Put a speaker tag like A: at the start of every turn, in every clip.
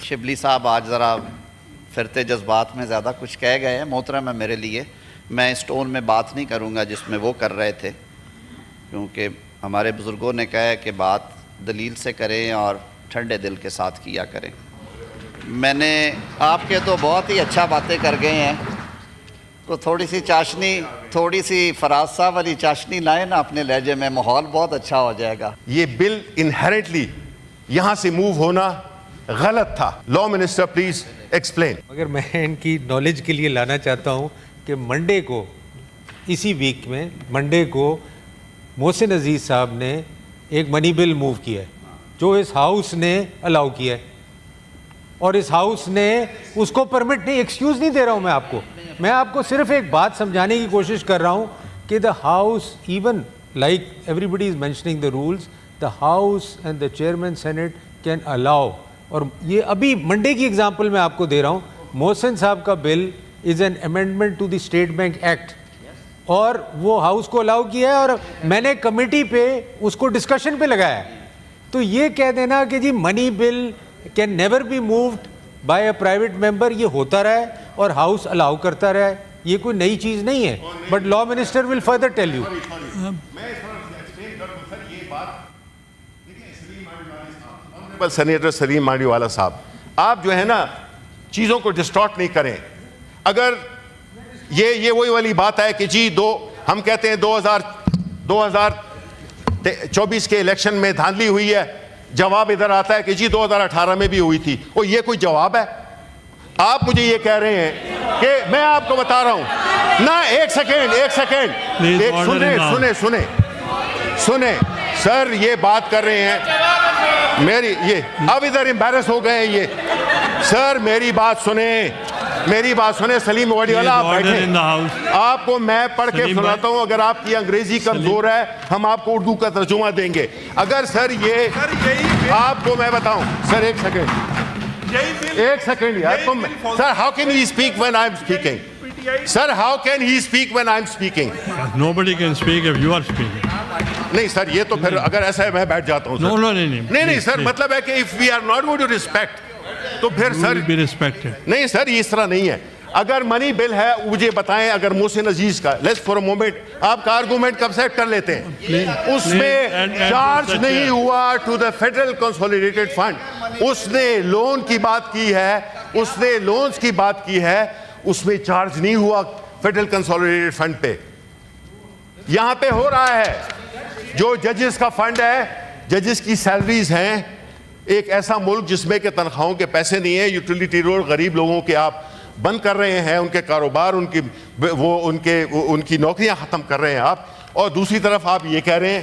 A: شبلی صاحب آج ذرا فرتے جذبات میں زیادہ کچھ کہہ گئے ہیں. محترم ہے میرے لیے, میں اس ٹون میں بات نہیں کروں گا جس میں وہ کر رہے تھے, کیونکہ ہمارے بزرگوں نے کہا ہے کہ بات دلیل سے کریں اور ٹھنڈے دل کے ساتھ کیا کریں. میں نے آپ کے تو بہت ہی اچھا باتیں کر گئے ہیں, تو تھوڑی سی چاشنی, تھوڑی سی فراز صاحب والی چاشنی لائیں نا اپنے لہجے میں, ماحول بہت اچھا ہو جائے گا.
B: یہ بل انہیرنٹلی یہاں سے موو ہونا غلط تھا. Law minister please explain.
C: مگر میں ان کی نالج کے لیے لانا چاہتا ہوں کہ منڈے کو, اسی ویک میں منڈے کو محسن عزیز صاحب نے ایک منی بل موو کیا ہے جو اس ہاؤس نے الاؤ کیا ہے, اور اس ہاؤس نے اس کو پرمٹ نہیں, ایکسکیوز نہیں دے رہا ہوں میں آپ کو صرف ایک بات سمجھانے کی کوشش کر رہا ہوں کہ the house, even like everybody is mentioning the rules, the house and the chairman Senate can allow. اور یہ ابھی منڈے کی ایگزامپل میں آپ کو دے رہا ہوں. محسن صاحب کا bill is an amendment to the State Bank Act, اور وہ ہاؤس کو الاؤ کیا ہے, اور میں نے کمیٹی پہ اس کو ڈسکشن پہ لگایا ہے. تو یہ کہہ دینا کہ جی money bill can never be moved by a private member, یہ ہوتا رہا ہے اور ہاؤس الاؤ کرتا رہا ہے, یہ کوئی نئی چیز نہیں ہے. But law minister will further tell you.
B: Senator Saleem Mandviwalla صاحب, آپ جو ہے نا چیزوں کو ڈسٹارٹ نہیں کریں. اگر یہ وہی والی بات ہے کہ جی ہم کہتے ہیں 2024 کے الیکشن میں دھاندلی ہوئی ہے, جواب ادھر آتا ہے کہ جی 2018 میں بھی ہوئی تھی. وہ یہ کوئی جواب ہے؟ آپ مجھے یہ کہہ رہے ہیں کہ میں آپ کو بتا رہا ہوں نا, ایک سیکنڈ سنیں سر, یہ بات کر رہے ہیں میری, یہ اب ادھر امبیرس ہو گئے ہیں یہ. سر میری بات سنیں, سلیم وڈی والا آپ بیٹھیں, آپ کو میں پڑھ کے سناتا ہوں. اگر آپ کی انگریزی کمزور ہے ہم آپ کو اردو کا ترجمہ دیں گے. اگر سر یہ آپ کو میں بتاؤں, سر ایک سیکنڈ یار, سر how can he speak when I'm speaking? Sir, how can he speak when I'm speaking?
D: Nobody can speak if you are speaking.
B: نہیں سر, یہ تو پھر اگر ایسا ہے میں بیٹھ جاتا ہوں. نہیں سر, مطلب ہے کہ if we are not going to respect تو پھر سر نہیں سر, یہ اس طرح نہیں ہے. اگر منی بل ہے مجھے بتائیں, اگر محسن عزیز کا, لیٹس فار اے مومنٹ, آپ کا آرگومنٹ کب سیٹ کر لیتے ہیں, اس میں چارج نہیں ہوا to the federal consolidated fund. اس نے لون کی بات کی ہے, اس نے لونز کی بات کی ہے, اس میں چارج نہیں ہوا فیڈرل کنسولیڈیٹڈ فنڈ پہ. یہاں پہ ہو رہا ہے جو ججز کا فنڈ ہے, ججز کی سیلریز ہیں. ایک ایسا ملک جس میں کہ تنخواہوں کے پیسے نہیں ہیں, یوٹیلیٹی رول غریب لوگوں کے آپ بند کر رہے ہیں, ان کے کاروبار, ان کی نوکریاں ختم کر رہے ہیں آپ, اور دوسری طرف آپ یہ کہہ رہے ہیں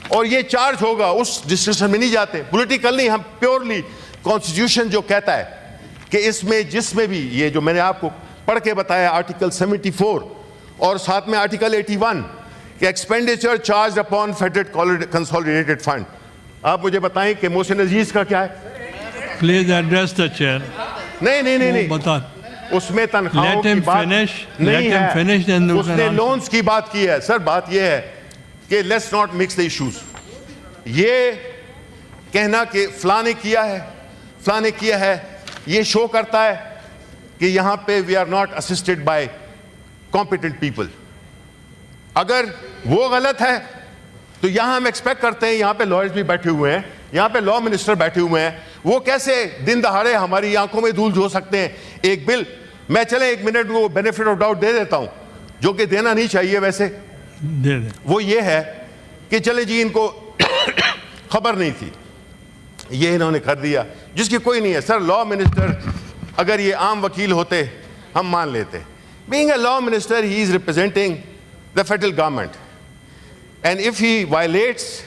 B: اور یہ چارج ہوگا. اس ڈسکشن میں نہیں جاتے, پولیٹیکل نہیں, ہم پیورلی کانسٹیٹیوشن جو کہتا ہے کہ اس میں جس میں بھی یہ جو میں نے آپ کو پڑھ کے بتایا, آرٹیکل 74 اور ساتھ میں آرٹیکل 81 کہ expenditure charge upon federal consolidated fund. آپ مجھے بتائیں کہ محسن عزیز کا کیا ہے؟
D: Please address the chair.
B: نہیں بتا, اس میں تنخواہوں کی بات نہیں ہے, اس نے لونز کی بات کی ہے. سر بات یہ ہے کہ let's not mix the issues. یہ کہنا کہ فلاں نے کیا ہے یہ شو کرتا ہے کہ یہاں پہ we are not assisted by competent people. اگر وہ غلط ہے تو یہاں ہم ایکسپیکٹ کرتے ہیں, یہاں پہ لائرز بھی بیٹھے ہوئے ہیں, یہاں پہ لا منسٹر بیٹھے ہوئے ہیں, وہ کیسے دن دہاڑے ہماری آنکھوں میں دھول جھو سکتے ہیں. ایک بل میں چلیں 1 منٹ کو بینیفٹ آف ڈاؤٹ دے دیتا ہوں, جو کہ دینا نہیں چاہیے ویسے, وہ یہ ہے کہ چلے جی ان کو خبر نہیں تھی, یہ انہوں نے کر دیا جس کی کوئی نہیں ہے. سر لا منسٹر اگر یہ عام وکیل ہوتے ہم مان لیتے. Being a law minister he is representing the federal government, and if he violates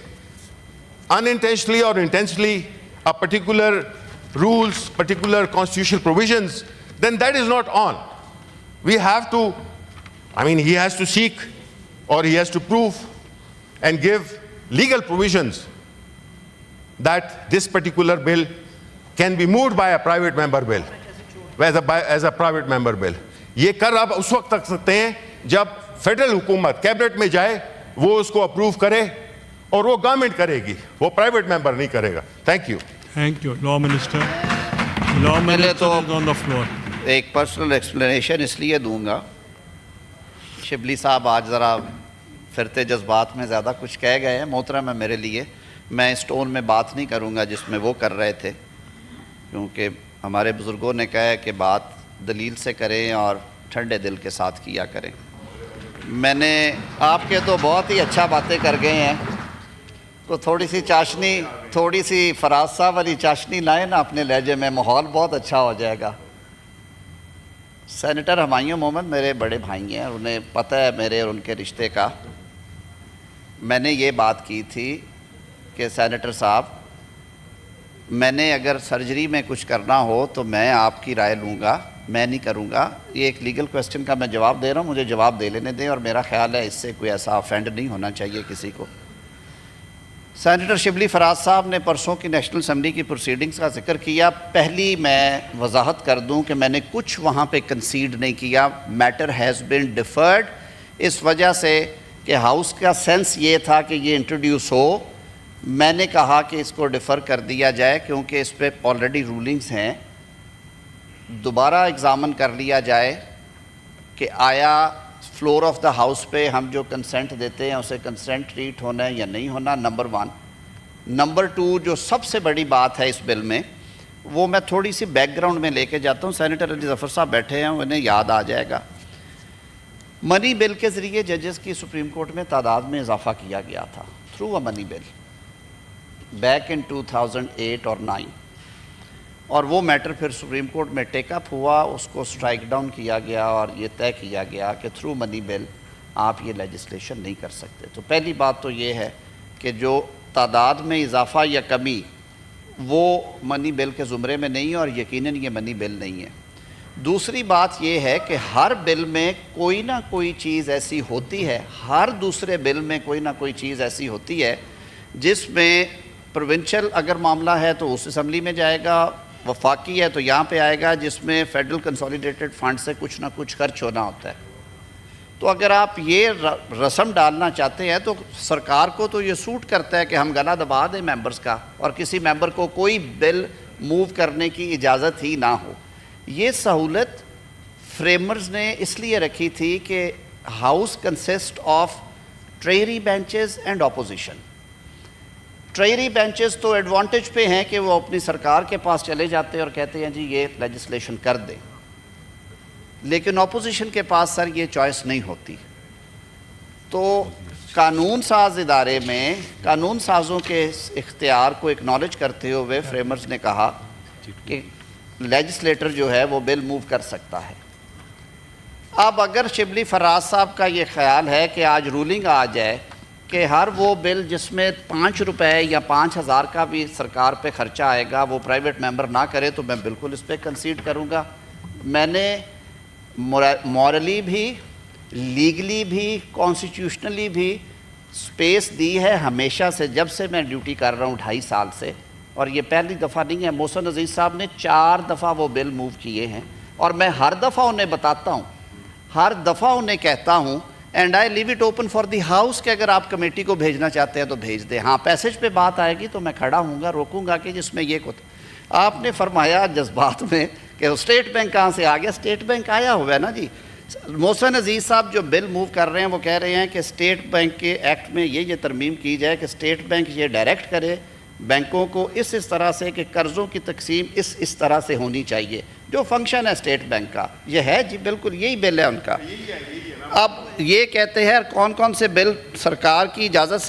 B: unintentionally or intentionally a particular rules, particular constitutional provisions, then that is not on. We have to, he has to seek or he has to prove and give legal provisions that this particular bill can be moved by a private member bill, as a private member bill. یہ کر آپ اس وقت تک سکتے ہیں جب federal حکومت cabinet میں جائے, وہ اس کو اپروو کرے اور وہ گورنمنٹ کرے گی, وہ پرائیویٹ ممبر نہیں کرے گا. Thank you.
D: Law minister. Law
A: پہلے
D: Minister
A: تو
D: is on the floor.
A: ایک پرسنل ایکسپلینیشن اس لیے دوں گا، شبلی صاحب آج ذرا پھرتے جذبات میں زیادہ کچھ کہہ گئے ہیں محترم ہے میرے لیے، میں اس ٹون میں بات نہیں کروں گا جس میں وہ کر رہے تھے، کیونکہ ہمارے بزرگوں نے کہا ہے کہ بات دلیل سے کریں اور ٹھنڈے دل کے ساتھ کیا کریں۔ میں نے آپ کے تو بہت ہی اچھا باتیں کر گئے ہیں، تو تھوڑی سی چاشنی، تھوڑی سی فراز صاحب والی چاشنی لائیں نا اپنے لہجے میں، ماحول بہت اچھا ہو جائے گا۔ سینیٹر ہمایوں محمد میرے بڑے بھائی ہیں، انہیں پتہ ہے میرے اور ان کے رشتے کا۔ میں نے یہ بات کی تھی کہ سینیٹر صاحب، میں نے اگر سرجری میں کچھ کرنا ہو تو میں آپ کی رائے لوں گا، میں نہیں کروں گا۔ یہ ایک لیگل کویسچن کا میں جواب دے رہا ہوں، مجھے جواب دے لینے دیں، اور میرا خیال ہے اس سے کوئی ایسا افینڈ نہیں ہونا چاہیے کسی کو۔ سینیٹر شبلی فراز صاحب نے پرسوں کی نیشنل اسمبلی کی پروسیڈنگز کا ذکر کیا۔ پہلی میں وضاحت کر دوں کہ میں نے کچھ وہاں پہ کنسیڈ نہیں کیا، میٹر ہیز بین ڈیفرڈ، اس وجہ سے کہ ہاؤس کا سینس یہ تھا کہ یہ انٹروڈیوس ہو۔ میں نے کہا کہ اس کو ڈیفر کر دیا جائے کیونکہ اس پہ آلریڈی رولنگز ہیں، دوبارہ ایگزامن کر لیا جائے کہ آیا فلور آف دا ہاؤس پہ ہم جو کنسنٹ دیتے ہیں اسے کنسنٹ ٹریٹ ہونا ہے یا نہیں ہونا، نمبر 1۔ نمبر 2، جو سب سے بڑی بات ہے اس بل میں، وہ میں تھوڑی سی بیک گراؤنڈ میں لے کے جاتا ہوں، سینیٹر علی ظفر صاحب بیٹھے ہیں انہیں یاد آ جائے گا۔ منی بل کے ذریعے ججز کی سپریم کورٹ میں تعداد میں اضافہ کیا گیا تھا، through a money bill, back in 2008 اور 9، اور وہ میٹر پھر سپریم کورٹ میں ٹیک اپ ہوا، اس کو سٹرائک ڈاؤن کیا گیا اور یہ طے کیا گیا کہ تھرو منی بل آپ یہ لیجسلیشن نہیں کر سکتے۔ تو پہلی بات تو یہ ہے کہ جو تعداد میں اضافہ یا کمی وہ منی بل کے زمرے میں نہیں ہے، اور یقیناً یہ منی بل نہیں ہے۔ دوسری بات یہ ہے کہ ہر بل میں کوئی نہ کوئی چیز ایسی ہوتی ہے، ہر دوسرے بل میں کوئی نہ کوئی چیز ایسی ہوتی ہے جس میں پروونشل اگر معاملہ ہے تو اس اسمبلی میں جائے گا، وفاقی ہے تو یہاں پہ آئے گا، جس میں فیڈرل کنسولیڈیٹڈ فنڈ سے کچھ نہ کچھ خرچ ہونا ہوتا ہے۔ تو اگر آپ یہ رسم ڈالنا چاہتے ہیں تو سرکار کو تو یہ سوٹ کرتا ہے کہ ہم گلا دبا دیں ممبرز کا، اور کسی ممبر کو کوئی بل موو کرنے کی اجازت ہی نہ ہو۔ یہ سہولت فریمرز نے اس لیے رکھی تھی کہ house consist of ٹریری benches and opposition. ٹریری benches تو ایڈوانٹیج پہ ہیں کہ وہ اپنی سرکار کے پاس چلے جاتے ہیں اور کہتے ہیں جی یہ لیجسلیشن کر دیں، لیکن اپوزیشن کے پاس سر یہ چوائس نہیں ہوتی۔ تو قانون ساز ادارے میں قانون سازوں کے اختیار کو اکنالج کرتے ہوئے فریمرز نے کہا کہ لیجسلیٹر جو ہے وہ بل موو کر سکتا ہے۔ اب اگر شبلی فراز صاحب کا یہ خیال ہے کہ آج رولنگ آ جائے کہ ہر وہ بل جس میں 5 روپے یا 5,000 کا بھی سرکار پہ خرچہ آئے گا وہ پرائیویٹ ممبر نہ کرے، تو میں بالکل اس پہ کنسیڈ کروں گا۔ میں نے مورلی بھی، لیگلی بھی، کانسٹیٹیوشنلی بھی سپیس دی ہے ہمیشہ سے، جب سے میں ڈیوٹی کر رہا ہوں 2.5 سال سے، اور یہ پہلی دفعہ نہیں ہے۔ محسن عزیز صاحب نے 4 دفعہ وہ بل موو کیے ہیں، اور میں ہر دفعہ انہیں بتاتا ہوں، ہر دفعہ انہیں کہتا ہوں and I leave it open for the house کہ اگر آپ کمیٹی کو بھیجنا چاہتے ہیں تو بھیج دیں۔ ہاں پیسج پہ بات آئے گی تو میں کھڑا ہوں گا، روکوں گا کہ جس میں یہ کچھ آپ نے فرمایا جذبات میں کہ اسٹیٹ بینک کہاں سے آ گیا۔ اسٹیٹ بینک آیا ہوا ہے نا جی۔ محسن عزیز صاحب جو بل موو کر رہے ہیں وہ کہہ رہے ہیں کہ اسٹیٹ بینک کے ایکٹ میں یہ ترمیم کی جائے کہ اسٹیٹ بینک یہ ڈائریکٹ کرے بینکوں کو اس طرح سے کہ قرضوں کی تقسیم اس طرح سے ہونی چاہیے، جو فنکشن ہے اسٹیٹ بینک کا یہ ہے جی، بالکل یہی بل ہے ان کا۔ اب یہ کہتے ہیں کون کون سے بل سرکار کی اجازت سے